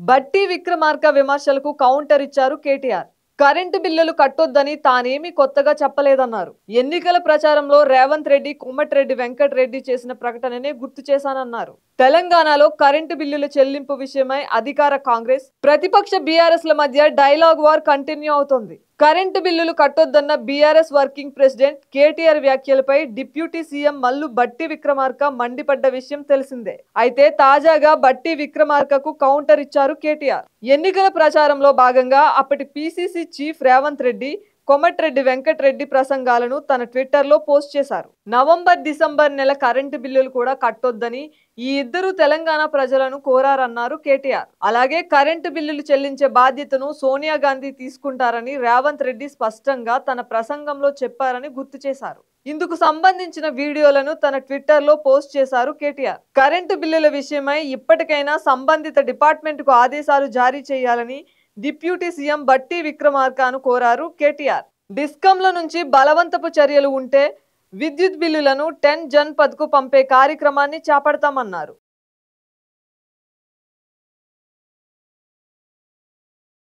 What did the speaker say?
బట్టి విక్రమార్క విమర్శలకు కౌంటర్ ఇచ్చారు కేటీఆర్. కరెంటు బిల్లులు కట్టొద్దని తానేమీ కొత్తగా చెప్పలేదన్నారు. ఎన్నికల ప్రచారంలో రేవంత్ రెడ్డి, కోమటిరెడ్డి వెంకటరెడ్డి చేసిన ప్రకటననే గుర్తు చేశానన్నారు. తెలంగాణలో కరెంటు బిల్లుల చెల్లింపు విషయమై అధికార కాంగ్రెస్, ప్రతిపక్ష బీఆర్ఎస్ ల మధ్య డైలాగ్ వార్ కంటిన్యూ అవుతోంది. కరెంటు బిల్లులు కట్టొద్దన్న బీఆర్ఎస్ వర్కింగ్ ప్రెసిడెంట్ కేటీఆర్ వ్యాఖ్యలపై డిప్యూటీ సీఎం మల్లు బట్టి విక్రమార్క మండిపడ్డ విషయం తెలిసిందే. అయితే తాజాగా బట్టి విక్రమార్కకు కౌంటర్ ఇచ్చారు కేటీఆర్. ఎన్నికల ప్రచారంలో భాగంగా అప్పటి పీసీసీ చీఫ్ రేవంత్ రెడ్డి, కోమటిరెడ్డి వెంకటరెడ్డి ప్రసంగాలను తన ట్విట్టర్లో పోస్ట్ చేశారు. నవంబర్, డిసెంబర్ నెల కరెంటు బిల్లులు కూడా కట్టొద్దని ఈ ఇద్దరు తెలంగాణ ప్రజలను కోరారన్నారు కేటీఆర్. అలాగే కరెంటు బిల్లులు చెల్లించే బాధ్యతను సోనియా గాంధీ తీసుకుంటారని రేవంత్ రెడ్డి స్పష్టంగా తన ప్రసంగంలో చెప్పారని గుర్తు చేశారు. ఇందుకు సంబంధించిన వీడియోలను తన ట్విట్టర్లో పోస్ట్ చేశారు కేటీఆర్. కరెంటు బిల్లుల విషయమై ఇప్పటికైనా సంబంధిత డిపార్ట్మెంట్కు ఆదేశాలు జారీ చేయాలని డిప్యూటీ సీఎం బట్టి విక్రమార్కను కోరారు కేటీఆర్. డిస్కంల నుంచి బలవంతపు చర్యలు ఉంటే విద్యుత్ బిల్లులను 10 జన్పథ్కు పంపే కార్యక్రమాన్ని చేపడతామన్నారు.